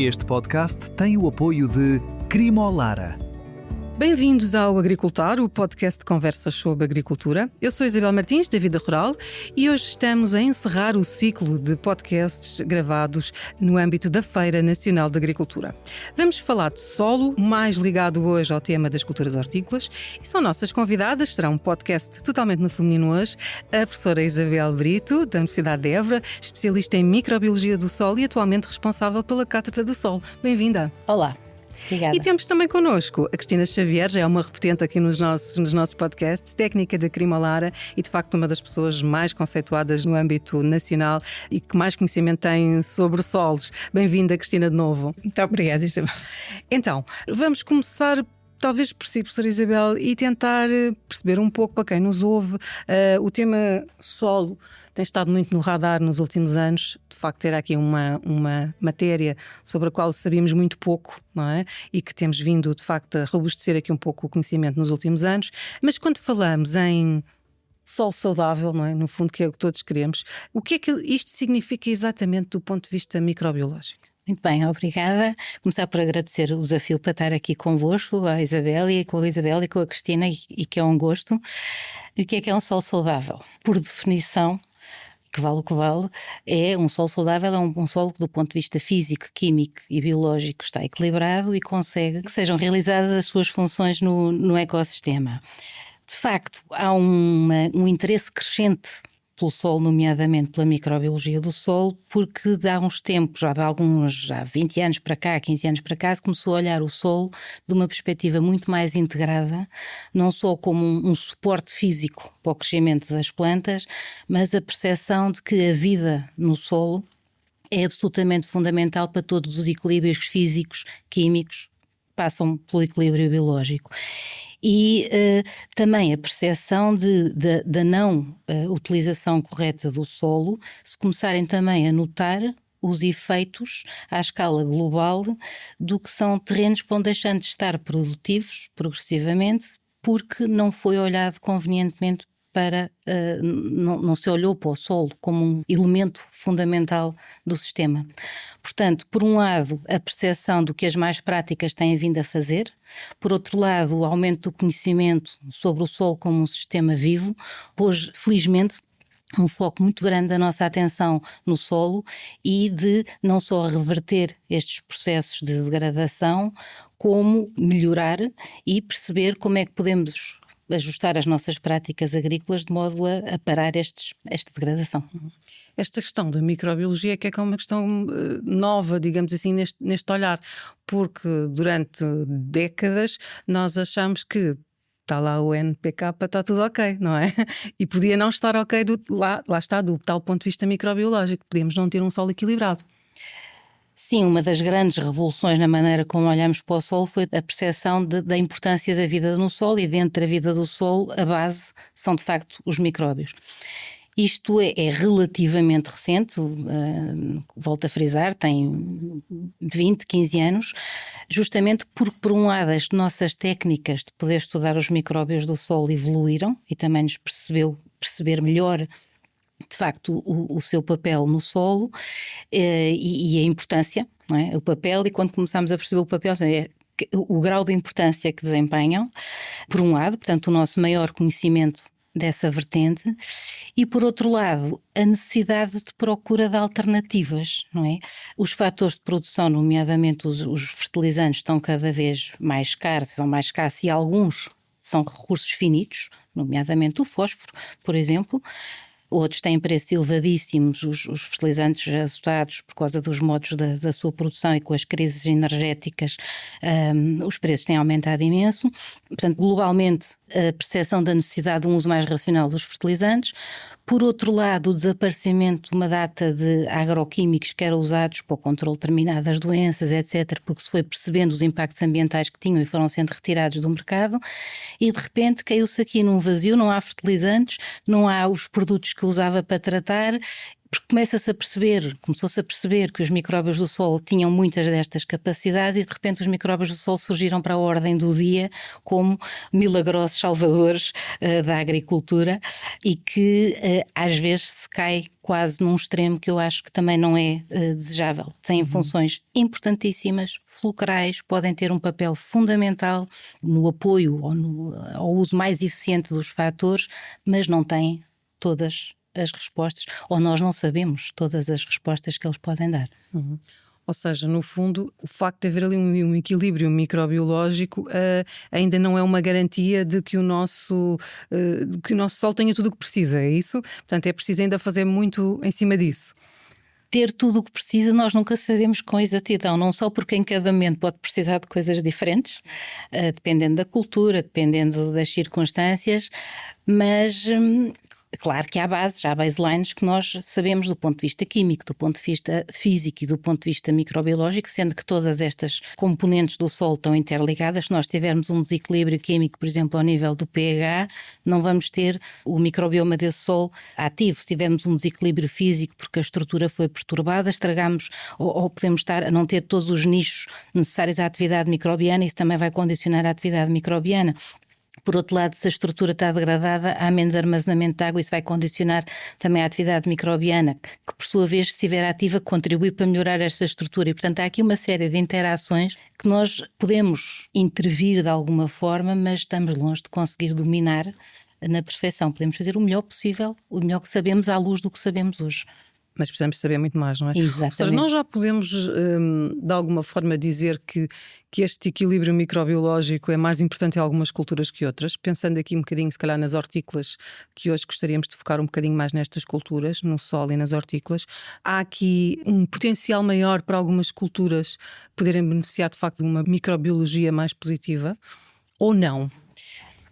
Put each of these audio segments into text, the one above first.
Este podcast tem o apoio de Crimolara. Bem-vindos ao Agricultar, o podcast de conversas sobre agricultura. Eu sou Isabel Martins, da Vida Rural, e hoje estamos a encerrar o ciclo de podcasts gravados no âmbito da Feira Nacional de Agricultura. Vamos falar de solo, mais ligado hoje ao tema das culturas hortícolas, e são nossas convidadas. Será um podcast totalmente no feminino hoje, a professora Isabel Brito, da Universidade de Évora, especialista em microbiologia do solo e atualmente responsável pela Cátedra do Solo. Bem-vinda. Olá. Obrigada. E temos também connosco a Cristina Xavier, já é uma repetente aqui nos nossos podcasts, técnica da Crimolara e de facto uma das pessoas mais conceituadas no âmbito nacional e que mais conhecimento tem sobre solos. Bem-vinda, Cristina, de novo. Muito obrigada, Isabel. Então, vamos começar talvez por si, professora Isabel, e tentar perceber um pouco para quem nos ouve. O tema solo tem estado muito no radar nos últimos anos. De facto, era aqui uma matéria sobre a qual sabíamos muito pouco, não é? E que temos vindo, de facto, a robustecer aqui um pouco o conhecimento nos últimos anos. Mas quando falamos em solo saudável, não é? No fundo, que é o que todos queremos, o que é que isto significa exatamente do ponto de vista microbiológico? Muito bem, obrigada. Começar por agradecer o desafio para estar aqui convosco, a Isabel e com a Cristina, e que é um gosto. E o que é um solo saudável? Por definição, que vale o que vale, um solo saudável, é um solo que do ponto de vista físico, químico e biológico está equilibrado e consegue que sejam realizadas as suas funções no ecossistema. De facto, há um interesse crescente pelo solo, nomeadamente pela microbiologia do solo, porque há uns tempos, há 20 anos para cá, 15 anos para cá, se começou a olhar o solo de uma perspectiva muito mais integrada, não só como um suporte físico para o crescimento das plantas, mas a percepção de que a vida no solo é absolutamente fundamental para todos os equilíbrios físicos, químicos, passam pelo equilíbrio biológico. E também a percepção da não utilização correta do solo, se começarem também a notar os efeitos à escala global do que são terrenos que vão deixando de estar produtivos progressivamente porque não foi olhado convenientemente para, não se olhou para o solo como um elemento fundamental do sistema. Portanto, por um lado, a percepção do que as mais práticas têm vindo a fazer, por outro lado, o aumento do conhecimento sobre o solo como um sistema vivo, pôs, felizmente, um foco muito grande da nossa atenção no solo e de não só reverter estes processos de degradação, como melhorar e perceber como é que podemos ajustar as nossas práticas agrícolas de modo a parar esta degradação. Esta questão da microbiologia que é uma questão nova, digamos assim, neste olhar, porque durante décadas nós achamos que está lá o NPK, está tudo ok, não é? E podia não estar ok, lá está, do tal ponto de vista microbiológico, podíamos não ter um solo equilibrado. Sim, uma das grandes revoluções na maneira como olhamos para o solo foi a percepção da importância da vida no solo, e dentro da vida do solo a base são de facto os micróbios. Isto é relativamente recente, volto a frisar, tem 20, 15 anos, justamente porque, por um lado, as nossas técnicas de poder estudar os micróbios do solo evoluíram e também nos perceber melhor de facto o seu papel no solo e a importância, não é? O papel, e quando começamos a perceber o papel, o grau de importância que desempenham, por um lado, portanto o nosso maior conhecimento dessa vertente, e por outro lado a necessidade de procura de alternativas, não é? Os fatores de produção, nomeadamente os fertilizantes, estão cada vez mais escassos, e alguns são recursos finitos, nomeadamente o fósforo, por exemplo. Outros têm preços elevadíssimos, os fertilizantes assustados por causa dos modos da sua produção e com as crises energéticas, os preços têm aumentado imenso. Portanto, globalmente, a percepção da necessidade de um uso mais racional dos fertilizantes. Por outro lado, o desaparecimento de uma data de agroquímicos que eram usados para o controle de determinadas doenças, etc., porque se foi percebendo os impactos ambientais que tinham e foram sendo retirados do mercado, e de repente caiu-se aqui num vazio, não há fertilizantes, não há os produtos que usava para tratar, Porque começou-se a perceber que os micróbios do solo tinham muitas destas capacidades e de repente os micróbios do solo surgiram para a ordem do dia como milagrosos salvadores da agricultura e que às vezes se cai quase num extremo que eu acho que também não é desejável. Têm funções importantíssimas, fulcrais, podem ter um papel fundamental no apoio ou ao uso mais eficiente dos fatores, mas não têm todas as respostas, ou nós não sabemos todas as respostas que eles podem dar. Ou seja, no fundo, o facto de haver ali um equilíbrio microbiológico ainda não é uma garantia de que o nosso solo tenha tudo o que precisa, é isso? Portanto, é preciso ainda fazer muito em cima disso. Ter tudo o que precisa, nós nunca sabemos com exatidão, não só porque em cada momento pode precisar de coisas diferentes, dependendo da cultura, dependendo das circunstâncias, mas claro que há baselines que nós sabemos do ponto de vista químico, do ponto de vista físico e do ponto de vista microbiológico, sendo que todas estas componentes do solo estão interligadas. Se nós tivermos um desequilíbrio químico, por exemplo, ao nível do pH, não vamos ter o microbioma desse solo ativo. Se tivermos um desequilíbrio físico porque a estrutura foi perturbada, estragamos ou podemos estar a não ter todos os nichos necessários à atividade microbiana, isso também vai condicionar a atividade microbiana. Por outro lado, se a estrutura está degradada, há menos armazenamento de água, isso vai condicionar também a atividade microbiana, que por sua vez, se estiver ativa, contribui para melhorar esta estrutura. E, portanto, há aqui uma série de interações que nós podemos intervir de alguma forma, mas estamos longe de conseguir dominar na perfeição. Podemos fazer o melhor possível, o melhor que sabemos à luz do que sabemos hoje. Mas precisamos saber muito mais, não é? Exatamente. Seja, nós já podemos, de alguma forma, dizer que este equilíbrio microbiológico é mais importante em algumas culturas que outras, pensando aqui um bocadinho, se calhar, nas hortícolas, que hoje gostaríamos de focar um bocadinho mais nestas culturas, no solo e nas hortícolas. Há aqui um potencial maior para algumas culturas poderem beneficiar, de facto, de uma microbiologia mais positiva, ou não?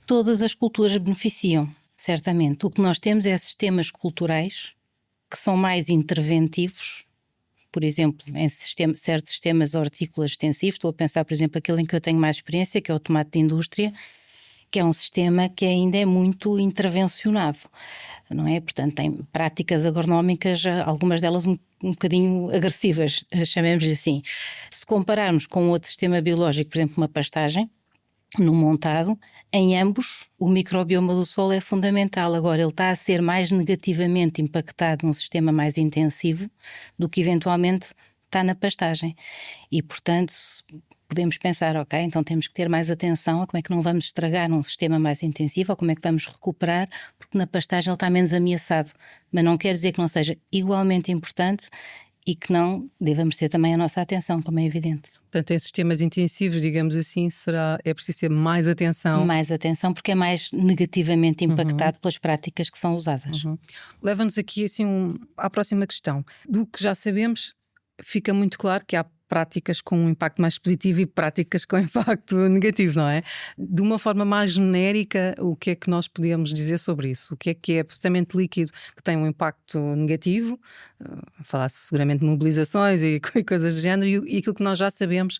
Todas as culturas beneficiam, certamente. O que nós temos é sistemas culturais que são mais interventivos, por exemplo, em certos sistemas hortícolas extensivos. Estou a pensar, por exemplo, aquele em que eu tenho mais experiência, que é o tomate de indústria, que é um sistema que ainda é muito intervencionado, não é? Portanto, tem práticas agronómicas, algumas delas um bocadinho agressivas, chamemos assim. Se compararmos com outro sistema biológico, por exemplo, uma pastagem, no montado, em ambos o microbioma do solo é fundamental. Agora, ele está a ser mais negativamente impactado num sistema mais intensivo do que eventualmente está na pastagem. E, portanto, podemos pensar, ok, então temos que ter mais atenção a como é que não vamos estragar num sistema mais intensivo ou como é que vamos recuperar, porque na pastagem ele está menos ameaçado. Mas não quer dizer que não seja igualmente importante e que não devamos ter também a nossa atenção, como é evidente. Portanto, em sistemas intensivos, digamos assim, é preciso ter mais atenção. Mais atenção, porque é mais negativamente impactado pelas práticas que são usadas. Leva-nos aqui assim, à próxima questão. Do que já sabemos, fica muito claro que há práticas com um impacto mais positivo e práticas com impacto negativo, não é? De uma forma mais genérica, o que é que nós podemos dizer sobre isso? O que é processamento líquido que tem um impacto negativo? Falar seguramente de mobilizações e coisas do género, e aquilo que nós já sabemos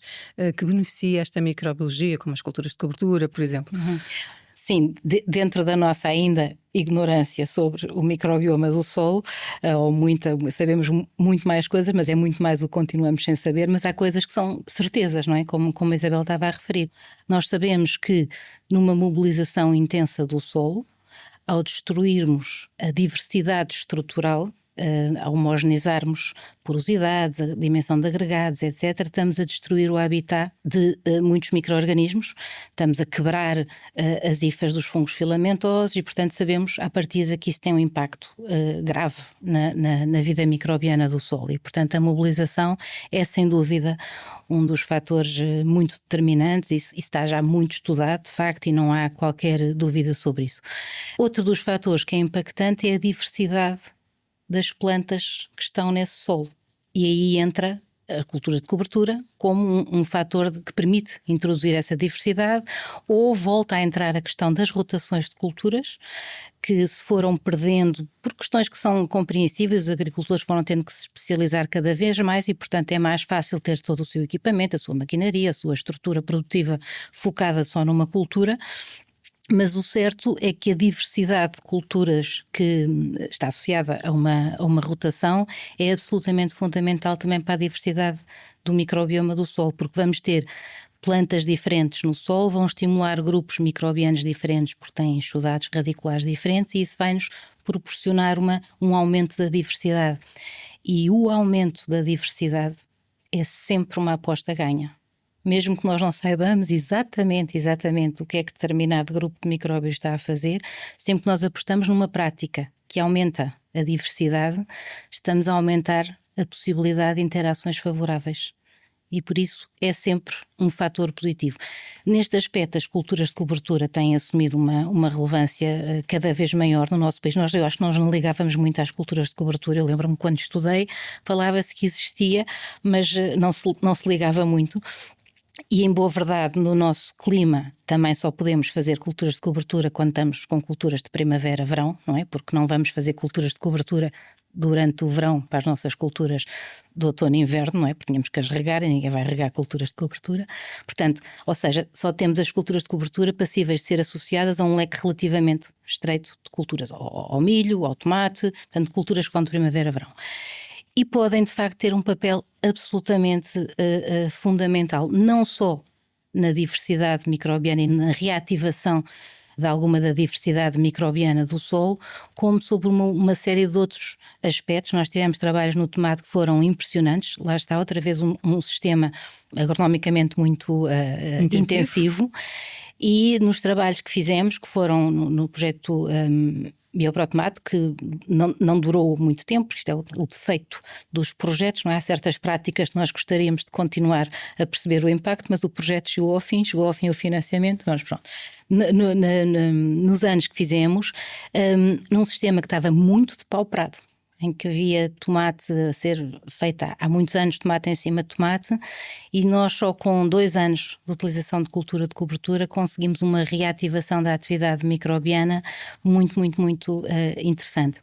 que beneficia esta microbiologia, como as culturas de cobertura, por exemplo. Sim, dentro da nossa ainda ignorância sobre o microbioma do solo, sabemos muito mais coisas, mas é muito mais o que continuamos sem saber, mas há coisas que são certezas, não é? Como a Isabel estava a referir. Nós sabemos que numa mobilização intensa do solo, ao destruirmos a diversidade estrutural, a homogeneizarmos porosidades, a dimensão de agregados, etc., estamos a destruir o habitat de muitos micro-organismos, estamos a quebrar as hifas dos fungos filamentosos e, portanto, sabemos a partir daqui isso tem um impacto grave na vida microbiana do solo e, portanto, a mobilização é, sem dúvida, um dos fatores muito determinantes. Isso está já muito estudado, de facto, e não há qualquer dúvida sobre isso. Outro dos fatores que é impactante é a diversidade das plantas que estão nesse solo. E aí entra a cultura de cobertura como um fator que permite introduzir essa diversidade, ou volta a entrar a questão das rotações de culturas, que se foram perdendo por questões que são compreensíveis. Os agricultores foram tendo que se especializar cada vez mais e, portanto, é mais fácil ter todo o seu equipamento, a sua maquinaria, a sua estrutura produtiva focada só numa cultura. Mas o certo é que a diversidade de culturas que está associada a uma rotação é absolutamente fundamental também para a diversidade do microbioma do solo, porque vamos ter plantas diferentes no solo, vão estimular grupos microbianos diferentes porque têm enxudados radiculares diferentes, e isso vai-nos proporcionar um aumento da diversidade. E o aumento da diversidade é sempre uma aposta ganha. Mesmo que nós não saibamos exatamente o que é que determinado grupo de micróbios está a fazer, sempre que nós apostamos numa prática que aumenta a diversidade, estamos a aumentar a possibilidade de interações favoráveis. E por isso é sempre um fator positivo. Neste aspecto, as culturas de cobertura têm assumido uma relevância cada vez maior no nosso país. Eu acho que nós não ligávamos muito às culturas de cobertura. Eu lembro-me quando estudei, falava-se que existia, mas não se ligava muito. E em boa verdade, no nosso clima também só podemos fazer culturas de cobertura quando estamos com culturas de primavera-verão, não é? Porque não vamos fazer culturas de cobertura durante o verão para as nossas culturas de outono e inverno, não é? Porque tínhamos que as regar e ninguém vai regar culturas de cobertura. Portanto, ou seja, só temos as culturas de cobertura passíveis de ser associadas a um leque relativamente estreito de culturas, ao milho, ao tomate, portanto, culturas que vão de primavera-verão. E podem, de facto, ter um papel absolutamente fundamental, não só na diversidade microbiana e na reativação de alguma da diversidade microbiana do solo, como sobre uma série de outros aspectos. Nós tivemos trabalhos no tomate que foram impressionantes. Lá está outra vez um sistema agronomicamente muito intensivo. E nos trabalhos que fizemos, que foram no projeto Bioprotomate, que não durou muito tempo, isto é o defeito dos projetos, não é? Há certas práticas que nós gostaríamos de continuar a perceber o impacto, mas o projeto chegou ao fim o financiamento, mas pronto. Nos anos que fizemos, num sistema que estava muito depauperado, em que havia tomate a ser feita há muitos anos, tomate em cima de tomate, e nós só com 2 anos de utilização de cultura de cobertura conseguimos uma reativação da atividade microbiana muito interessante.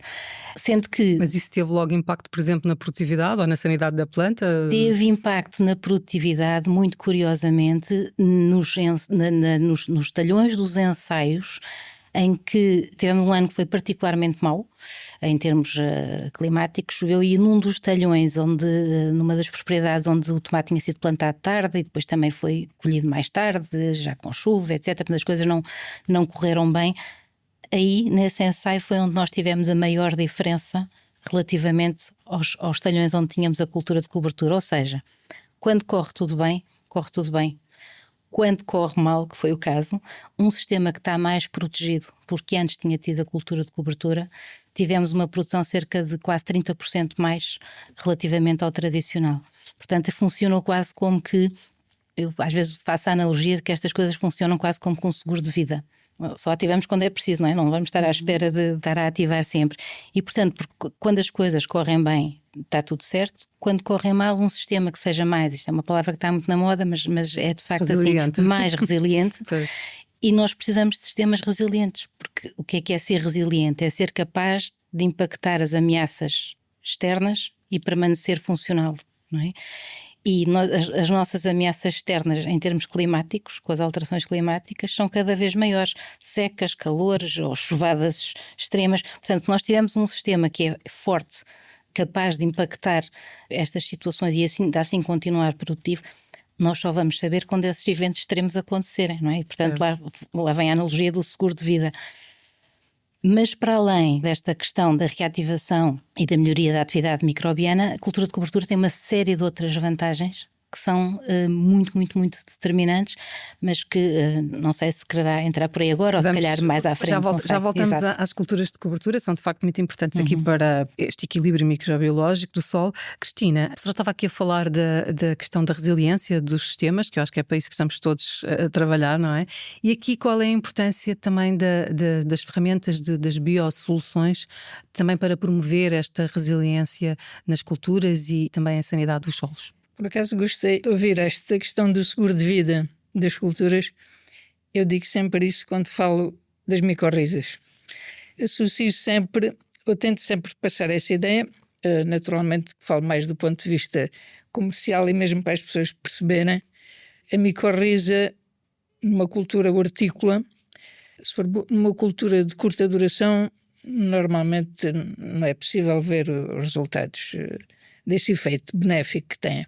Sendo que... Mas isso teve logo impacto, por exemplo, na produtividade ou na sanidade da planta? Teve impacto na produtividade, muito curiosamente, nos talhões dos ensaios, em que tivemos um ano que foi particularmente mau, em termos climáticos. Choveu, e num dos talhões, numa das propriedades onde o tomate tinha sido plantado tarde e depois também foi colhido mais tarde, já com chuva, etc., as coisas não correram bem. Aí, nesse ensaio, foi onde nós tivemos a maior diferença relativamente aos talhões onde tínhamos a cultura de cobertura. Ou seja, quando corre tudo bem, corre tudo bem. Quando corre mal, que foi o caso, um sistema que está mais protegido, porque antes tinha tido a cultura de cobertura, tivemos uma produção cerca de quase 30% mais relativamente ao tradicional. Portanto, funcionou quase como que, eu às vezes faço a analogia de que estas coisas funcionam quase como com um seguro de vida. Só ativamos quando é preciso, não é? Não vamos estar à espera de estar a ativar sempre. E, portanto, quando as coisas correm bem, está tudo certo. Quando correm mal, um sistema que seja mais, isto é uma palavra que está muito na moda, mas é de facto resiliente. Assim, mais resiliente. E nós precisamos de sistemas resilientes, porque o que é ser resiliente? É ser capaz de impactar as ameaças externas e permanecer funcional, não é? E as nossas ameaças externas em termos climáticos, com as alterações climáticas, são cada vez maiores. Secas, calores ou chuvadas extremas. Portanto, nós tivemos um sistema que é forte, capaz de impactar estas situações e assim continuar produtivo. Nós só vamos saber quando esses eventos extremos acontecerem, não é? E, portanto, lá vem a analogia do seguro de vida. Mas para além desta questão da reativação e da melhoria da atividade microbiana, a cultura de cobertura tem uma série de outras vantagens que são muito determinantes, mas que não sei se quererá entrar por aí agora ou se calhar mais à frente. Já voltamos às culturas de cobertura, são de facto muito importantes aqui para este equilíbrio microbiológico do solo. Cristina, a senhora estava aqui a falar da questão da resiliência dos sistemas, que eu acho que é para isso que estamos todos a trabalhar, não é? E aqui qual é a importância também das ferramentas das biosoluções, também para promover esta resiliência nas culturas e também a sanidade dos solos? Por acaso gostei de ouvir esta questão do seguro de vida das culturas. Eu digo sempre isso quando falo das micorrizas. Associo sempre, eu tento sempre passar essa ideia, naturalmente falo mais do ponto de vista comercial e mesmo para as pessoas perceberem. A micorriza, numa cultura hortícola, Se for uma cultura de curta duração, normalmente não é possível ver os resultados desse efeito benéfico que tem.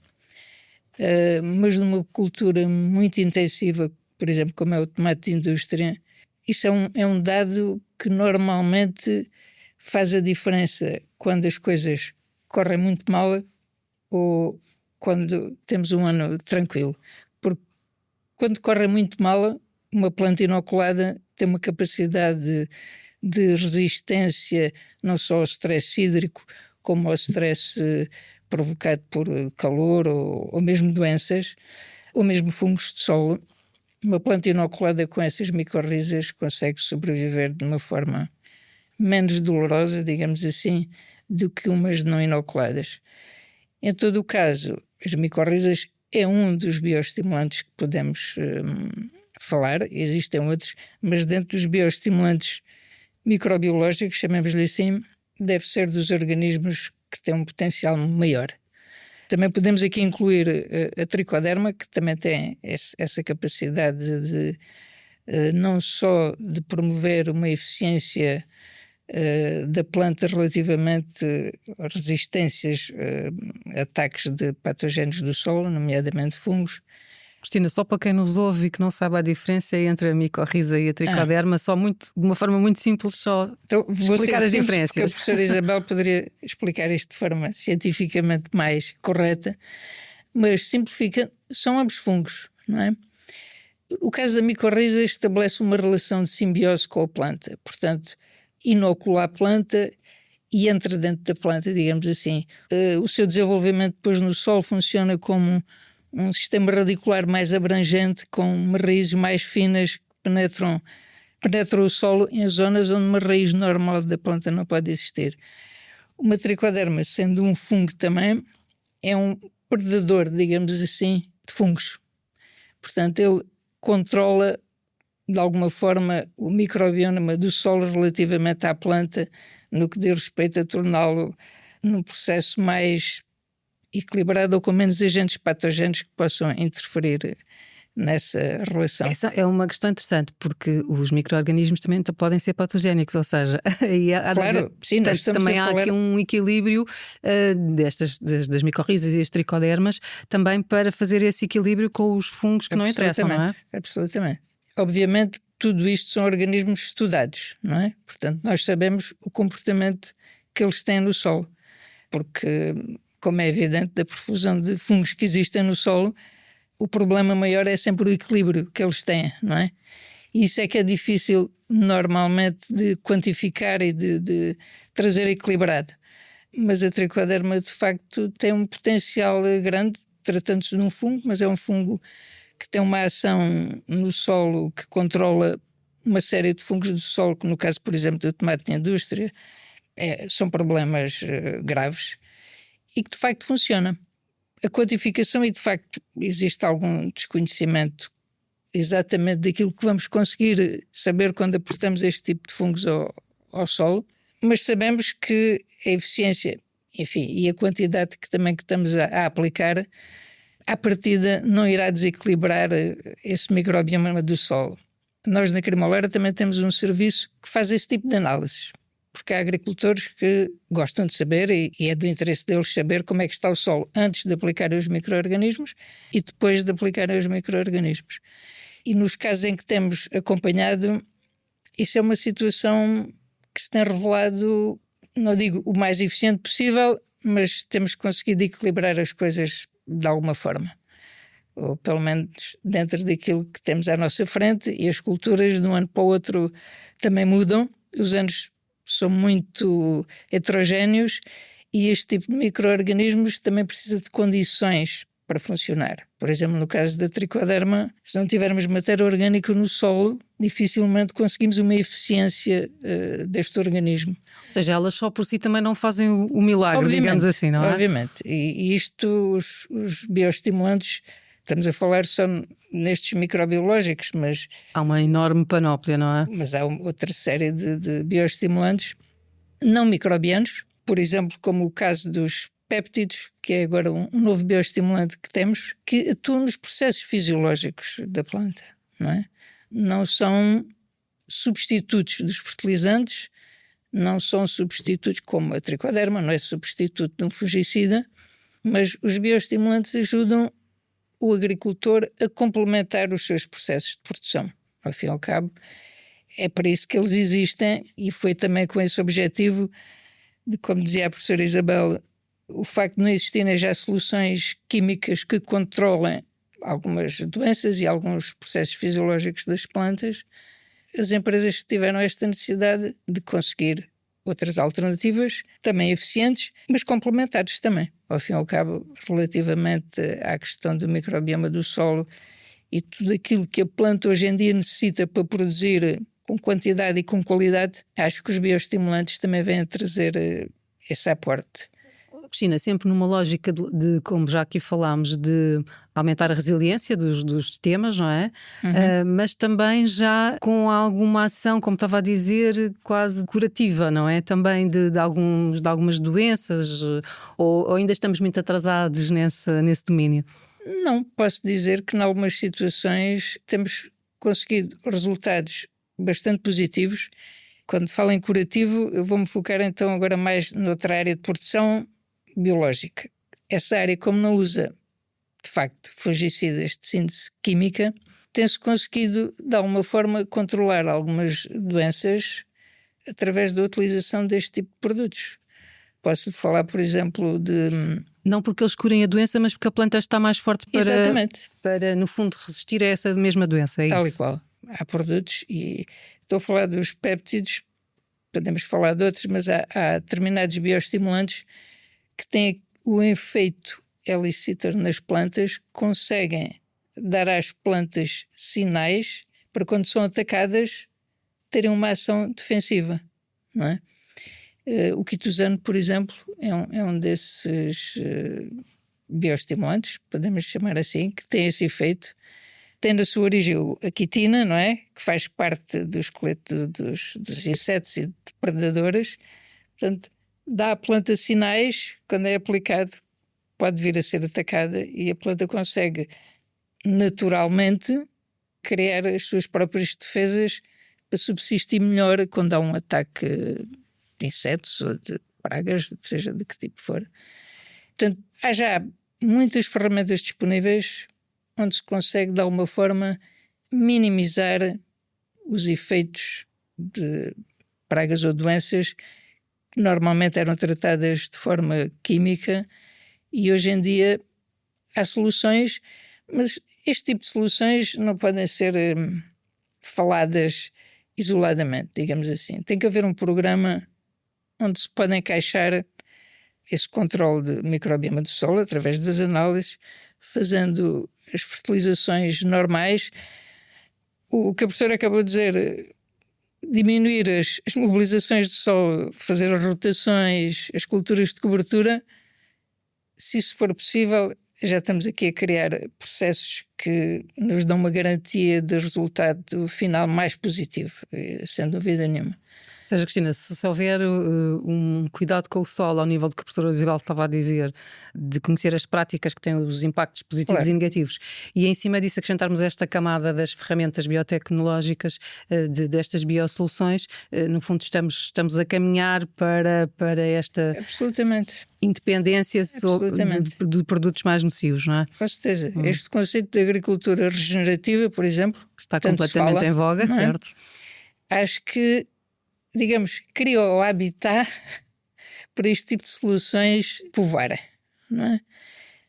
Mas numa cultura muito intensiva, por exemplo, como é o tomate de indústria, isso é um dado que normalmente faz a diferença quando as coisas correm muito mal ou quando temos um ano tranquilo. Porque quando corre muito mal, uma planta inoculada tem uma capacidade de resistência não só ao stress hídrico, como ao stress provocado por calor ou mesmo doenças, ou mesmo fungos de solo. Uma planta inoculada com essas micorrizas consegue sobreviver de uma forma menos dolorosa, digamos assim, do que umas não inoculadas. Em todo o caso, as micorrizas é um dos bioestimulantes que podemos falar, existem outros, mas dentro dos bioestimulantes microbiológicos, chamemos-lhe assim, deve ser dos organismos que têm um potencial maior. Também podemos aqui incluir a tricoderma, que também tem essa capacidade de não só de promover uma eficiência da planta relativamente a resistências a ataques de patógenos do solo, nomeadamente fungos. Cristina, só para quem nos ouve e que não sabe a diferença entre a micorriza e a tricoderma, só de uma forma muito simples, só então, explicar as diferenças. A professora Isabel poderia explicar isto de forma cientificamente mais correta, mas simplifica, são ambos fungos, não é? O caso da micorriza estabelece uma relação de simbiose com a planta, portanto, inocula a planta e entra dentro da planta, digamos assim. O seu desenvolvimento depois no solo funciona como um sistema radicular mais abrangente, com raízes mais finas que penetram o solo em zonas onde uma raiz normal da planta não pode existir. Uma tricoderma, sendo um fungo também, é um predador, digamos assim, de fungos. Portanto, ele controla, de alguma forma, o microbioma do solo relativamente à planta, no que diz respeito a torná-lo num processo mais equilibrado ou com menos agentes patógenos que possam interferir nessa relação. Essa é uma questão interessante, porque os micro-organismos também podem ser patogénicos, ou seja, claro, sim, nós estamos também a há falar... aqui um equilíbrio das micorrizas e as tricodermas, também para fazer esse equilíbrio com os fungos que não interessam, não é? Absolutamente. Obviamente, tudo isto são organismos estudados, não é? Portanto, nós sabemos o comportamento que eles têm no solo, porque, como é evidente, da profusão de fungos que existem no solo, o problema maior é sempre o equilíbrio que eles têm, não é? E isso é que é difícil, normalmente, de quantificar e de trazer equilibrado. Mas a tricoderma, de facto, tem um potencial grande, tratando-se de um fungo, mas é um fungo que tem uma ação no solo que controla uma série de fungos do solo, que no caso, por exemplo, do tomate de indústria, são problemas graves e que de facto funciona. A quantificação, e de facto existe algum desconhecimento exatamente daquilo que vamos conseguir saber quando aportamos este tipo de fungos ao solo, mas sabemos que a eficiência, enfim, e a quantidade que estamos a aplicar, à partida não irá desequilibrar esse microbioma do solo. Nós na Cremolera também temos um serviço que faz esse tipo de análises, porque há agricultores que gostam de saber e é do interesse deles saber como é que está o solo antes de aplicarem os micro-organismos e depois de aplicarem os micro-organismos. E nos casos em que temos acompanhado, isso é uma situação que se tem revelado, não digo o mais eficiente possível, mas temos conseguido equilibrar as coisas de alguma forma, ou pelo menos dentro daquilo que temos à nossa frente, e as culturas de um ano para o outro também mudam, os anos são muito heterogéneos e este tipo de micro-organismos também precisa de condições para funcionar. Por exemplo, no caso da tricoderma, se não tivermos matéria orgânica no solo, dificilmente conseguimos uma eficiência deste organismo. Ou seja, elas só por si também não fazem o milagre, obviamente, digamos assim, não é? Obviamente. E isto, os bioestimulantes, estamos a falar só nestes microbiológicos, mas... Há uma enorme panóplia, não é? Mas há outra série de bioestimulantes não microbianos, por exemplo, como o caso dos péptidos, que é agora um novo bioestimulante que temos, que atuam nos processos fisiológicos da planta, não é? Não são substitutos dos fertilizantes, não são substitutos como a tricoderma, não é substituto de um fungicida, mas os bioestimulantes ajudam o agricultor a complementar os seus processos de produção. Ao fim e ao cabo, é para isso que eles existem, e foi também com esse objetivo de, como dizia a professora Isabel, o facto de não existirem já soluções químicas que controlem algumas doenças e alguns processos fisiológicos das plantas, as empresas tiveram esta necessidade de conseguir outras alternativas, também eficientes, mas complementares também. Ao fim e ao cabo, relativamente à questão do microbioma do solo e tudo aquilo que a planta hoje em dia necessita para produzir com quantidade e com qualidade, acho que os bioestimulantes também vêm a trazer esse aporte. Cristina, sempre numa lógica como já aqui falámos, de aumentar a resiliência dos sistemas, não é? Mas também já com alguma ação, como estava a dizer, quase curativa, não é? Também de algumas doenças, ou ainda estamos muito atrasados nesse domínio? Não, posso dizer que em algumas situações temos conseguido resultados bastante positivos. Quando falo em curativo, eu vou-me focar então agora mais noutra área de produção biológica. Essa área, como não usa, de facto, fungicidas de síntese química, tem-se conseguido, de alguma forma, controlar algumas doenças através da utilização deste tipo de produtos. Posso falar, por exemplo, de... Não porque eles curem a doença, mas porque a planta está mais forte para no fundo, resistir a essa mesma doença, é tal isso? E qual. Há produtos, e estou a falar dos péptidos, podemos falar de outros, mas há determinados bioestimulantes que têm o efeito elicitor nas plantas, conseguem dar às plantas sinais para, quando são atacadas, terem uma ação defensiva, não é? O quitosano, por exemplo, é um desses bioestimulantes, podemos chamar assim, que tem esse efeito. Tem na sua origem a quitina, não é? Que faz parte do esqueleto dos insetos e de predadoras. Portanto, dá à planta sinais, quando é aplicado, pode vir a ser atacada, e a planta consegue naturalmente criar as suas próprias defesas para subsistir melhor quando há um ataque de insetos ou de pragas, seja de que tipo for. Portanto, há já muitas ferramentas disponíveis onde se consegue, de alguma forma, minimizar os efeitos de pragas ou doenças que normalmente eram tratadas de forma química, e hoje em dia há soluções, mas este tipo de soluções não podem ser faladas isoladamente, digamos assim. Tem que haver um programa onde se pode encaixar esse controle de microbioma do solo através das análises, fazendo as fertilizações normais. O que a professora acabou de dizer, diminuir as mobilizações de solo, fazer as rotações, as culturas de cobertura, se isso for possível, já estamos aqui a criar processos que nos dão uma garantia de resultado final mais positivo, sem dúvida nenhuma. Ou seja, Cristina, se houver um cuidado com o solo ao nível do que a professora Isabel estava a dizer, de conhecer as práticas que têm os impactos positivos e negativos, e em cima disso acrescentarmos esta camada das ferramentas biotecnológicas, destas biosoluções, no fundo estamos a caminhar para esta Absolutamente. Independência de produtos mais nocivos, não é? Com certeza. Este conceito de agricultura regenerativa, por exemplo, está completamente em voga, certo? Acho que, digamos, cria o habitat para este tipo de soluções povoarem, não é?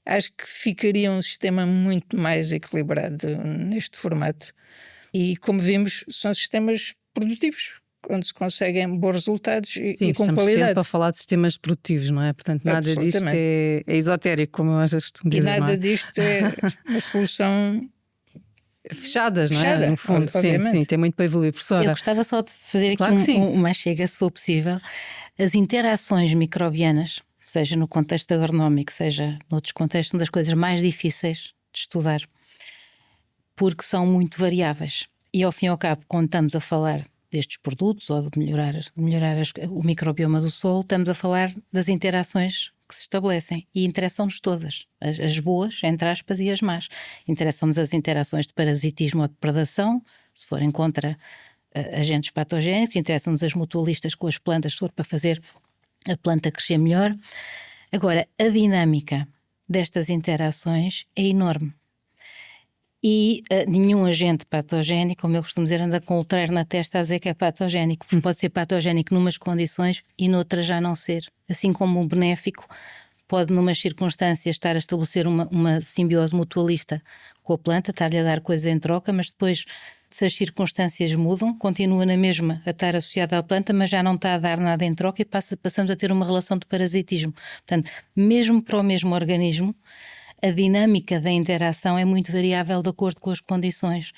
Acho que ficaria um sistema muito mais equilibrado neste formato. E, como vimos, são sistemas produtivos, onde se conseguem bons resultados e com qualidade. Sim, sempre a falar de sistemas produtivos, não é? Portanto, nada disto é esotérico, como eu acho que dizer, e nada disto é uma solução... Fechadas, não é? No fundo, sim, tem muito para evoluir, professora. Eu gostava só de fazer aqui uma chega, se for possível. As interações microbianas, seja no contexto agronómico, seja noutros contextos, são das coisas mais difíceis de estudar, porque são muito variáveis. E ao fim e ao cabo, quando estamos a falar destes produtos ou de melhorar o microbioma do solo, estamos a falar das interações que se estabelecem, e interessam-nos todas, as boas, entre aspas, e as más. Interessam-nos as interações de parasitismo ou de predação, se forem contra agentes patogénicos, interessam-nos as mutualistas com as plantas, se for para fazer a planta crescer melhor. Agora, a dinâmica destas interações é enorme. E nenhum agente patogénico, como eu costumo dizer, anda com o letreiro na testa a dizer que é patogénico, porque pode ser patogénico numas condições e noutras já não ser. Assim como um benéfico pode, numas circunstâncias, estar a estabelecer uma simbiose mutualista com a planta, estar-lhe a dar coisas em troca, mas depois, se as circunstâncias mudam, continua na mesma a estar associada à planta, mas já não está a dar nada em troca e passamos a ter uma relação de parasitismo. Portanto, mesmo para o mesmo organismo, a dinâmica da interação é muito variável de acordo com as condições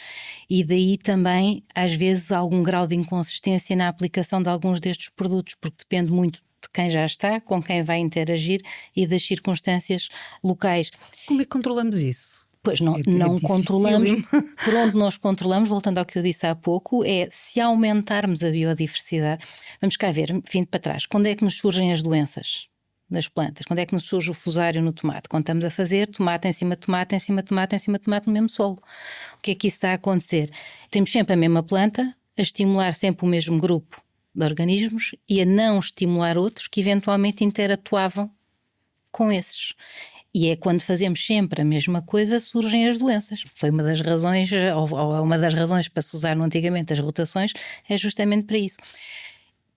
e daí também, às vezes, algum grau de inconsistência na aplicação de alguns destes produtos, porque depende muito de quem já está, com quem vai interagir e das circunstâncias locais. Como é que controlamos isso? Pois não, É não difícil. controlamos. Por onde nós controlamos, voltando ao que eu disse há pouco, é se aumentarmos a biodiversidade. Vamos cá ver, vindo para trás, quando é que nos surgem as doenças das plantas? Quando é que nos surge o fusário no tomate? Quando estamos a fazer tomate em cima de tomate, em cima de tomate, em cima de tomate no mesmo solo. O que é que isso está a acontecer? Temos sempre a mesma planta, a estimular sempre o mesmo grupo de organismos e a não estimular outros que eventualmente interatuavam com esses. E é quando fazemos sempre a mesma coisa surgem as doenças. Foi uma das razões, ou uma das razões para se usar antigamente as rotações, é justamente para isso.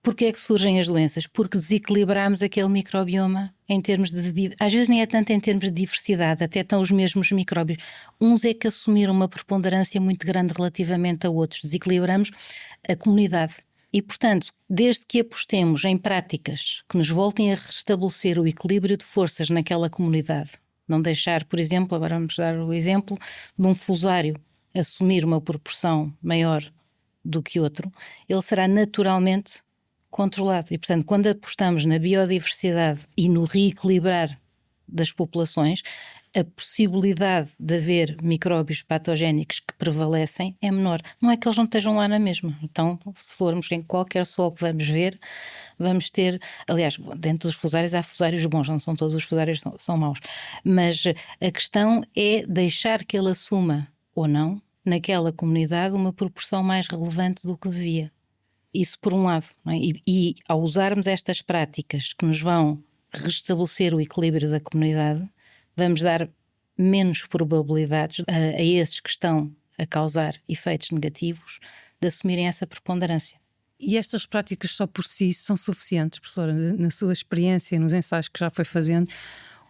Porquê é que surgem as doenças? Porque desequilibramos aquele microbioma em termos de... Às vezes nem é tanto em termos de diversidade, até estão os mesmos micróbios. Uns é que assumiram uma preponderância muito grande relativamente a outros. Desequilibramos a comunidade. E, portanto, desde que apostemos em práticas que nos voltem a restabelecer o equilíbrio de forças naquela comunidade, não deixar, por exemplo, agora vamos dar o exemplo de um fusário assumir uma proporção maior do que outro, ele será naturalmente controlado. E, portanto, quando apostamos na biodiversidade e no reequilibrar das populações, a possibilidade de haver micróbios patogénicos que prevalecem é menor. Não é que eles não estejam lá na mesma. Então, se formos em qualquer solo que vamos ver, vamos ter... Aliás, dentro dos fusários há fusários bons, não são todos os fusários que são maus. Mas a questão é deixar que ele assuma, ou não, naquela comunidade, uma proporção mais relevante do que devia. Isso por um lado, não é? E ao usarmos estas práticas que nos vão restabelecer o equilíbrio da comunidade, vamos dar menos probabilidades a esses que estão a causar efeitos negativos de assumirem essa preponderância. E estas práticas só por si são suficientes, professora, na sua experiência, nos ensaios que já foi fazendo?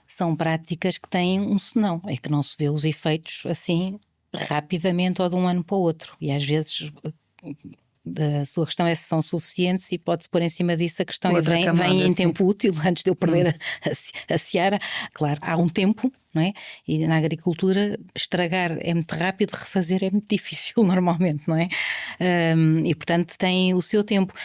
São práticas que têm um senão, é que não se vê os efeitos assim rapidamente ou de um ano para o outro. E às vezes... A sua questão é se são suficientes e pode-se pôr em cima disso a questão outra e vem camada, em sim. tempo útil, antes de eu perder a seara. Claro, há um tempo, não é? E na agricultura estragar é muito rápido, refazer é muito difícil normalmente, não é? E portanto tem o seu tempo.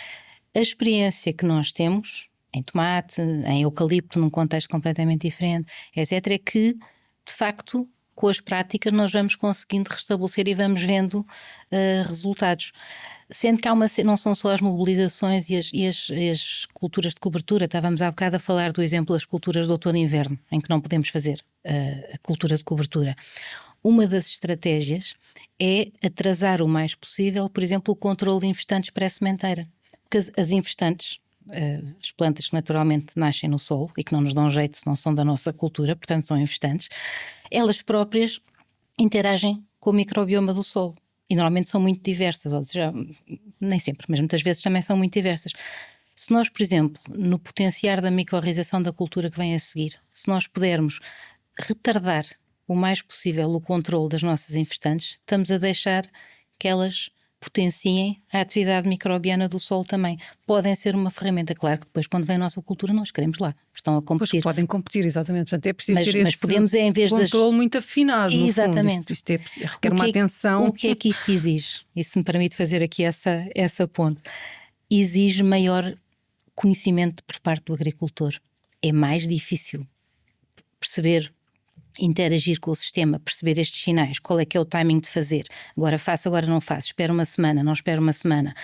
A experiência que nós temos em tomate, em eucalipto, num contexto completamente diferente, etc., é que, de facto, com as práticas nós vamos conseguindo restabelecer e vamos vendo resultados. Sendo que há não são só as mobilizações e as culturas de cobertura, estávamos há bocado a falar do exemplo das culturas de outono e inverno, em que não podemos fazer a cultura de cobertura. Uma das estratégias é atrasar o mais possível, por exemplo, o controle de infestantes pré-sementeira. Porque as infestantes, as plantas que naturalmente nascem no solo e que não nos dão jeito se não são da nossa cultura, portanto são infestantes, elas próprias interagem com o microbioma do solo. E normalmente são muito diversas, ou seja, nem sempre, mas muitas vezes também são muito diversas. Se nós, por exemplo, no potenciar da micorrização da cultura que vem a seguir, se nós pudermos retardar o mais possível o controle das nossas infestantes, estamos a deixar que elas potenciem a atividade microbiana do solo também. Podem ser uma ferramenta, claro que depois quando vem a nossa cultura nós queremos lá, estão a competir. Pois podem competir, exatamente, portanto é preciso ter mas esse podemos, em vez controle muito afinado, no exatamente. fundo. Isto requer uma atenção. O que é que isto exige? Isso me permite fazer aqui essa ponte. Exige maior conhecimento por parte do agricultor. É mais difícil perceber, interagir com o sistema, perceber estes sinais, qual é que é o timing de fazer. Agora faço, agora não faço, espero uma semana, não espero uma semana.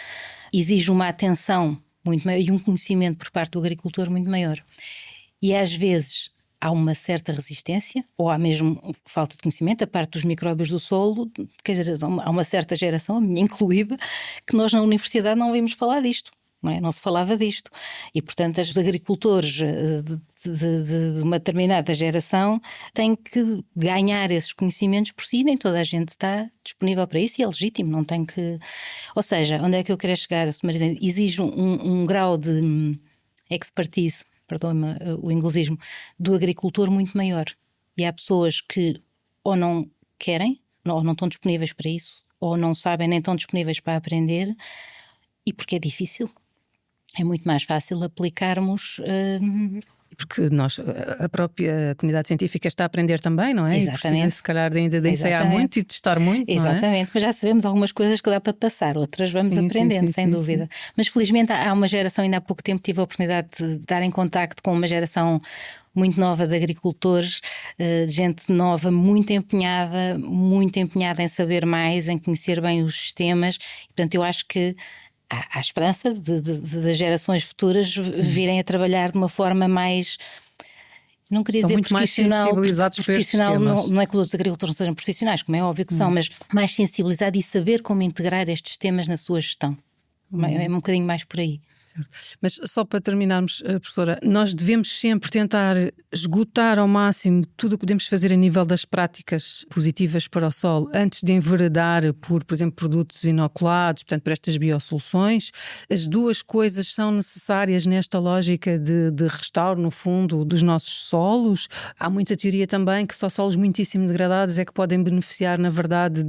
Exige uma atenção muito maior e um conhecimento por parte do agricultor muito maior. E às vezes há uma certa resistência, ou há mesmo falta de conhecimento, a parte dos micróbios do solo, quer dizer, há uma certa geração, a minha incluída, que nós na universidade não ouvimos falar disto. Não é? Não se falava disto. E, portanto, os agricultores de uma determinada geração têm que ganhar esses conhecimentos por si, nem toda a gente está disponível para isso e é legítimo, não tem que... Ou seja, onde é que eu quero chegar? Exige um grau de expertise, perdoe-me o inglesismo, do agricultor muito maior. E há pessoas que ou não querem, ou não estão disponíveis para isso, ou não sabem nem estão disponíveis para aprender, e porque é difícil. É muito mais fácil aplicarmos... Porque a própria comunidade científica está a aprender também, não é? Exatamente. E precisa, se calhar, ainda de ensaiar muito e testar muito, Exatamente, não é? mas já sabemos algumas coisas que dá para passar, outras vamos aprendendo, sem dúvida. Mas felizmente há uma geração, ainda há pouco tempo tive a oportunidade de estar em contacto com uma geração muito nova de agricultores, gente nova, muito empenhada em saber mais, em conhecer bem os sistemas. Portanto, eu acho que há esperança de gerações futuras virem a trabalhar de uma forma mais, não queria dizer muito profissional, mais sensibilizados profissional não é que os outros agricultores não sejam profissionais, como é óbvio que são, mas mais sensibilizados e saber como integrar estes temas na sua gestão. É um bocadinho mais por aí. Mas só para terminarmos, professora, nós devemos sempre tentar esgotar ao máximo tudo o que podemos fazer a nível das práticas positivas para o solo antes de enveredar por exemplo, produtos inoculados, portanto, por estas biosoluções. As duas coisas são necessárias nesta lógica de restauro, no fundo, dos nossos solos. Há muita teoria também que só solos muitíssimo degradados é que podem beneficiar, na verdade,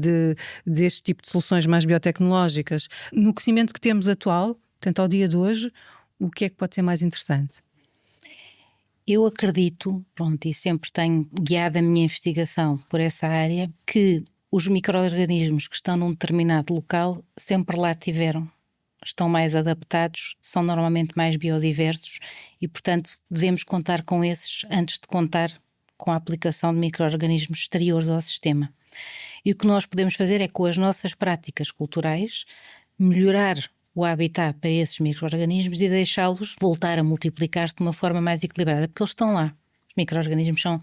deste tipo de soluções mais biotecnológicas. No conhecimento que temos atual, portanto, ao dia de hoje, o que é que pode ser mais interessante? Eu acredito, e sempre tenho guiado a minha investigação por essa área, que os micro-organismos que estão num determinado local sempre lá tiveram. Estão mais adaptados, são normalmente mais biodiversos e, portanto, devemos contar com esses antes de contar com a aplicação de micro-organismos exteriores ao sistema. E o que nós podemos fazer é, com as nossas práticas culturais, melhorar o habitat para esses micro-organismos e deixá-los voltar a multiplicar-se de uma forma mais equilibrada, porque eles estão lá. Os micro-organismos são,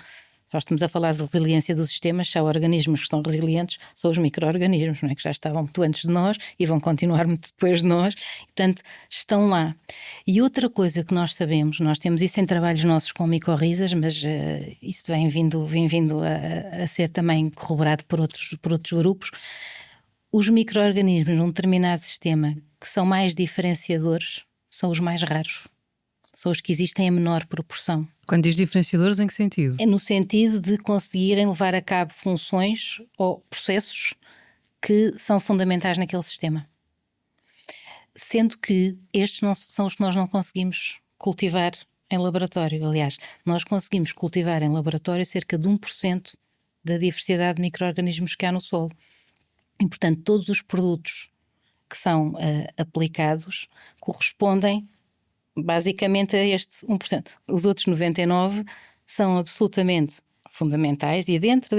nós estamos a falar de resiliência dos sistemas, se há organismos que são resilientes, são os micro-organismos, não é? Que já estavam muito antes de nós e vão continuar muito depois de nós, e, portanto, estão lá. E outra coisa que nós sabemos, nós temos isso em trabalhos nossos com micorrizas, mas isso vem vindo a ser também corroborado por outros grupos. Os micro-organismos num determinado sistema que são mais diferenciadores são os mais raros. São os que existem em menor proporção. Quando diz diferenciadores, em que sentido? É no sentido de conseguirem levar a cabo funções ou processos que são fundamentais naquele sistema. Sendo que estes não são os que nós não conseguimos cultivar em laboratório. Aliás, nós conseguimos cultivar em laboratório cerca de 1% da diversidade de micro-organismos que há no solo. E, portanto, todos os produtos que são aplicados correspondem basicamente a este 1%. Os outros 99% são absolutamente fundamentais e dentro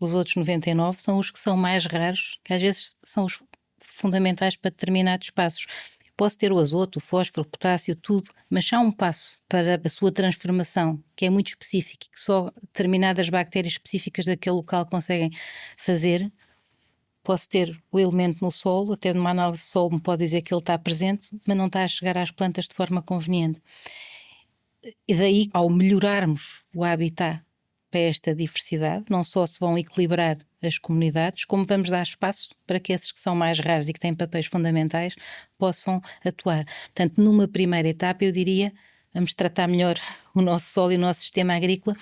dos outros 99% são os que são mais raros, que às vezes são os fundamentais para determinados passos. Posso ter o azoto, o fósforo, o potássio, tudo, mas há um passo para a sua transformação que é muito específico e que só determinadas bactérias específicas daquele local conseguem fazer. Posso ter o elemento no solo, até numa análise de solo me pode dizer que ele está presente, mas não está a chegar às plantas de forma conveniente. E daí, ao melhorarmos o habitat para esta diversidade, não só se vão equilibrar as comunidades, como vamos dar espaço para que esses que são mais raros e que têm papéis fundamentais possam atuar. Portanto, numa primeira etapa, eu diria, vamos tratar melhor o nosso solo e o nosso sistema agrícola,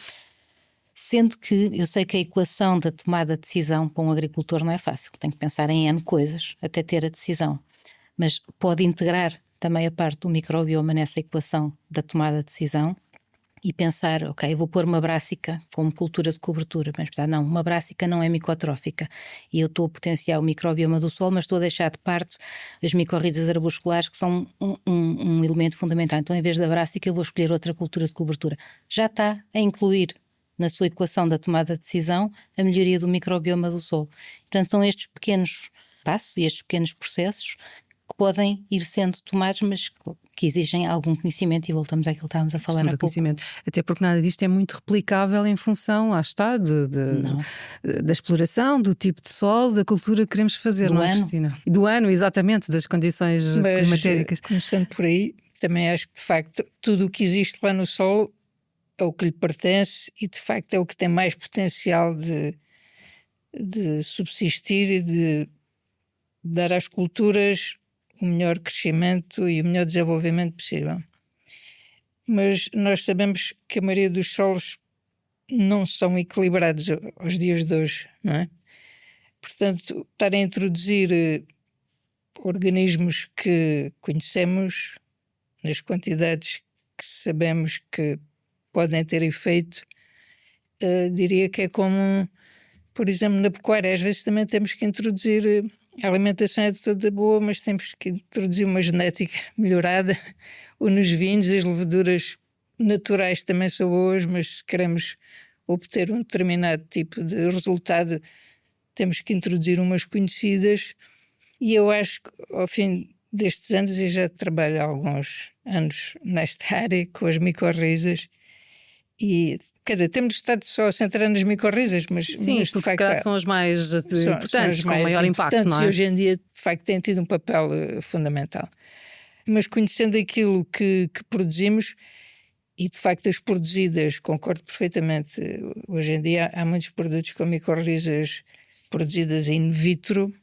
sendo que eu sei que a equação da tomada de decisão para um agricultor não é fácil, tem que pensar em N coisas até ter a decisão, mas pode integrar também a parte do microbioma nessa equação da tomada de decisão e pensar, ok, eu vou pôr uma brássica como cultura de cobertura, mas pensar, não, uma brássica não é micotrófica e eu estou a potenciar o microbioma do solo, mas estou a deixar de parte as micorrizas arbusculares que são um elemento fundamental. Então, em vez da brássica, eu vou escolher outra cultura de cobertura. Já está a incluir na sua equação da tomada de decisão a melhoria do microbioma do solo. Portanto, são estes pequenos passos e estes pequenos processos que podem ir sendo tomados, mas que exigem algum conhecimento, e voltamos àquilo que estávamos a falar há pouco. Conhecimento. Até porque nada disto é muito replicável em função, lá está, da exploração, do tipo de solo, da cultura que queremos fazer, Do não é, ano. Cristina? Do ano, exatamente, das condições Mas, climatéricas. começando por aí, também acho que de facto tudo o que existe lá no solo é o que lhe pertence e de facto é o que tem mais potencial de subsistir e de dar às culturas o melhor crescimento e o melhor desenvolvimento possível. Mas nós sabemos que a maioria dos solos não são equilibrados aos dias de hoje, não é? Portanto, estar a introduzir organismos que conhecemos nas quantidades que sabemos que podem ter efeito, diria que é como, por exemplo, na pecuária. Às vezes também temos que introduzir, a alimentação é toda boa, mas temos que introduzir uma genética melhorada, ou nos vinhos as leveduras naturais também são boas, mas se queremos obter um determinado tipo de resultado, temos que introduzir umas conhecidas. E eu acho que ao fim destes anos, eu já trabalho há alguns anos nesta área com as micorrizas, e quer dizer, temos estado só a centrar nas micorrizas, mas Sim, mas, de porque se facto calhar são as mais importantes, com maior impacto, não é? E hoje em dia, de facto, têm tido um papel fundamental. Mas conhecendo aquilo que produzimos, e de facto as produzidas, concordo perfeitamente, hoje em dia há muitos produtos com micorrizas produzidas in vitro.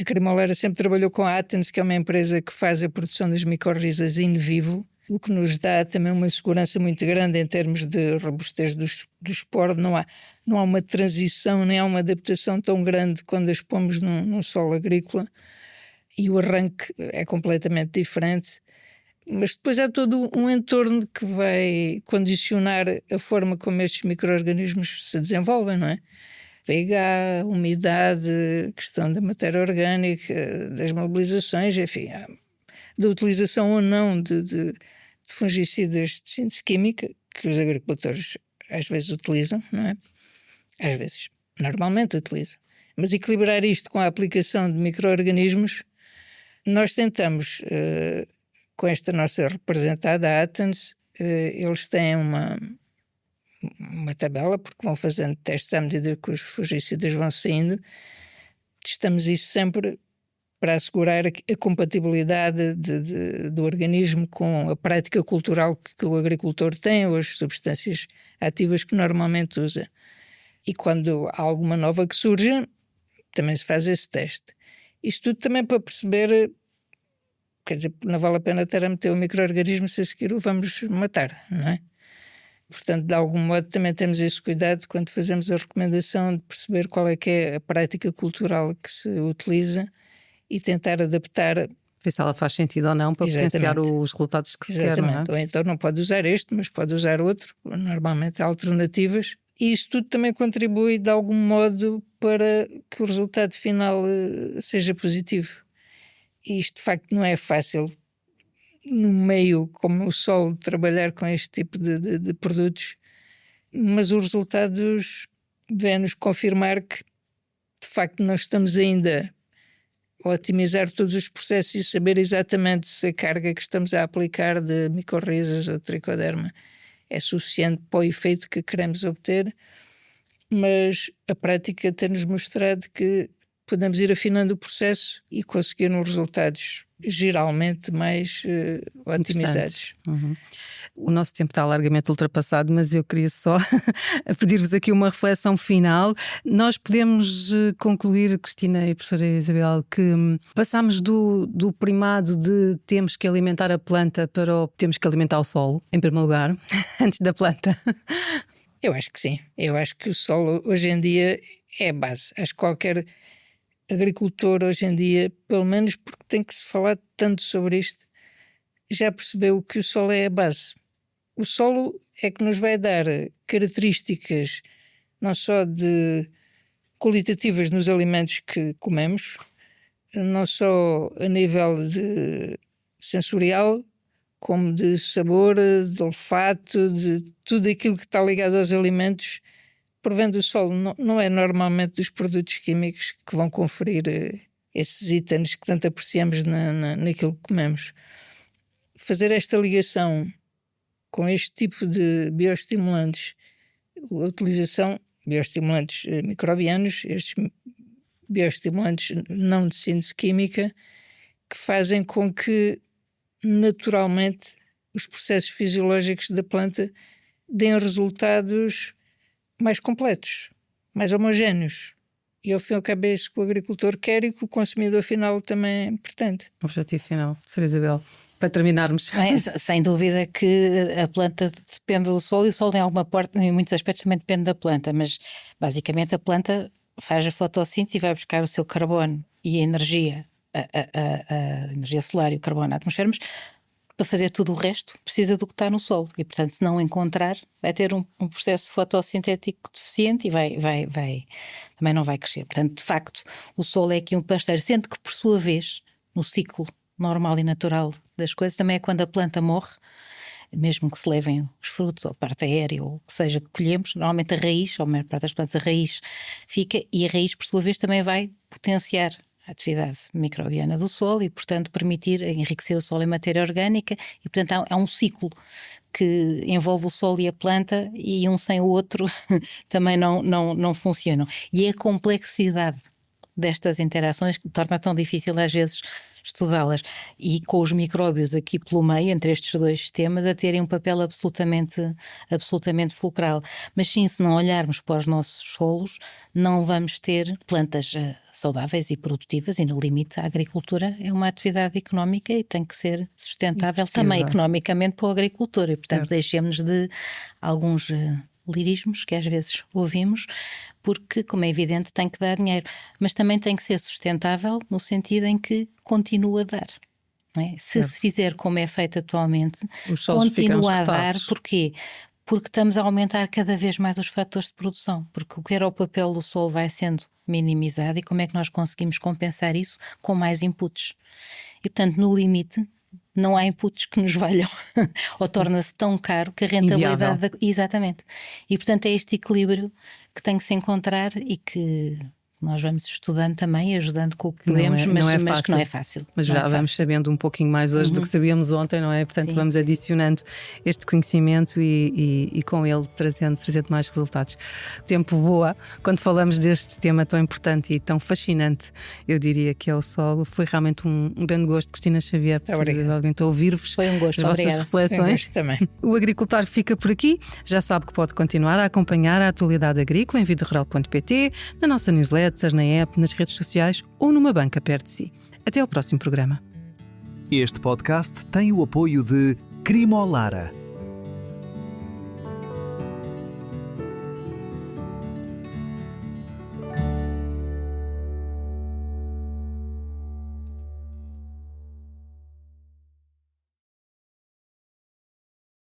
A Cremoleira sempre trabalhou com a Athens, que é uma empresa que faz a produção das micorrizas in vivo, o que nos dá também uma segurança muito grande em termos de robustez do esporo. Não há uma transição, nem há uma adaptação tão grande quando as pomos num solo agrícola, e o arranque é completamente diferente. Mas depois há todo um entorno que vai condicionar a forma como estes micro-organismos se desenvolvem, não é? pH, umidade, questão da matéria orgânica, das mobilizações, enfim, da utilização ou não de fungicidas de síntese química, que os agricultores às vezes utilizam, não é? Às vezes, normalmente utilizam. Mas equilibrar isto com a aplicação de micro-organismos, nós tentamos, com esta nossa representada, a Athens, eles têm uma tabela, porque vão fazendo testes à medida que os fungicidas vão saindo. Testamos isso sempre para assegurar a compatibilidade do organismo com a prática cultural que o agricultor tem, ou as substâncias ativas que normalmente usa. E quando há alguma nova que surge, também se faz esse teste. Isto tudo também para perceber, quer dizer, não vale a pena estar a meter o micro-organismo se a seguir o vamos matar, não é? Portanto, de algum modo também temos esse cuidado quando fazemos a recomendação de perceber qual é que é a prática cultural que se utiliza e tentar adaptar. Ver se ela faz sentido ou não para potenciar os resultados que se quer, não é? Ou então não pode usar este, mas pode usar outro. Normalmente há alternativas. E isto tudo também contribui de algum modo para que o resultado final seja positivo. E isto de facto não é fácil no meio como o solo trabalhar com este tipo de produtos, mas os resultados vêm-nos confirmar que de facto nós estamos ainda a otimizar todos os processos e saber exatamente se a carga que estamos a aplicar de micorrizas ou tricoderma é suficiente para o efeito que queremos obter, mas a prática tem-nos mostrado que podemos ir afinando o processo e conseguir uns resultados geralmente mais otimizados. Uhum. O nosso tempo está largamente ultrapassado, mas eu queria só pedir-vos aqui uma reflexão final. Nós podemos concluir, Cristina e professora Isabel, que passámos do primado de temos que alimentar a planta para o temos que alimentar o solo, em primeiro lugar, antes da planta. Eu acho que sim. Eu acho que o solo hoje em dia é a base. Acho que qualquer agricultor hoje em dia, pelo menos porque tem que se falar tanto sobre isto, já percebeu que o solo é a base. O solo é que nos vai dar características não só de qualitativas nos alimentos que comemos, não só a nível de sensorial, como de sabor, de olfato, de tudo aquilo que está ligado aos alimentos. Provém do solo, não é normalmente dos produtos químicos que vão conferir esses itens que tanto apreciamos naquilo que comemos. fazer esta ligação com este tipo de bioestimulantes, a utilização de bioestimulantes microbianos, estes bioestimulantes não de síntese química, que fazem com que naturalmente os processos fisiológicos da planta deem resultados mais completos, mais homogéneos. E ao fim e ao cabo é isso que o agricultor quer e que o consumidor final também pretende. Objetivo final, Sra. Isabel, para terminarmos. Sem dúvida que a planta depende do solo, e o solo em muitos aspectos também depende da planta, mas basicamente a planta faz a fotossíntese e vai buscar o seu carbono e a energia, a energia solar e o carbono na atmosfera, mas para fazer tudo o resto precisa do que está no solo, e portanto se não encontrar vai ter um processo fotossintético deficiente e também não vai crescer. Portanto, de facto, o solo é aqui um parceiro, sendo que por sua vez, no ciclo normal e natural das coisas, também é quando a planta morre, mesmo que se levem os frutos ou a parte aérea ou o que seja que colhemos, normalmente a raiz, ou a maior parte das plantas, a raiz fica, e a raiz por sua vez também vai potenciar a atividade microbiana do solo e portanto permitir enriquecer o solo em matéria orgânica, e portanto há um ciclo que envolve o solo e a planta, e um sem o outro também não funcionam. E é a complexidade destas interações que torna tão difícil às vezes estudá-las, e com os micróbios aqui pelo meio, entre estes dois sistemas, a terem um papel absolutamente fulcral. Mas sim, se não olharmos para os nossos solos, não vamos ter plantas saudáveis e produtivas, e no limite a agricultura é uma atividade económica e tem que ser sustentável também economicamente para o agricultor, e portanto deixemos de alguns lirismos que às vezes ouvimos, porque, como é evidente, tem que dar dinheiro, mas também tem que ser sustentável no sentido em que continua a dar. Não é? Se fizer como é feito atualmente, continua a dar. Porquê? Porque estamos a aumentar cada vez mais os fatores de produção, porque o que era o papel do solo vai sendo minimizado, e como é que nós conseguimos compensar isso com mais inputs? E portanto, no limite, não há inputs que nos valham ou torna-se tão caro que a rentabilidade exatamente. E portanto é este equilíbrio que tem que se encontrar, e que nós vamos estudando também, ajudando com o que podemos, mas que não é fácil. Mas já vamos sabendo um pouquinho mais hoje do que sabíamos ontem, não é? Portanto, vamos adicionando este conhecimento e com ele trazendo mais resultados. O tempo voa quando falamos deste tema tão importante e tão fascinante, eu diria, que é o solo. Foi realmente um grande gosto, Cristina Xavier, por ouvir-vos. Foi um gosto, as vossas reflexões. Também. O Agricultar fica por aqui. Já sabe que pode continuar a acompanhar a atualidade agrícola em videorural.pt, na nossa newsletter, na app, nas redes sociais ou numa banca perto de si. Até ao próximo programa. Este podcast tem o apoio de Crimolara.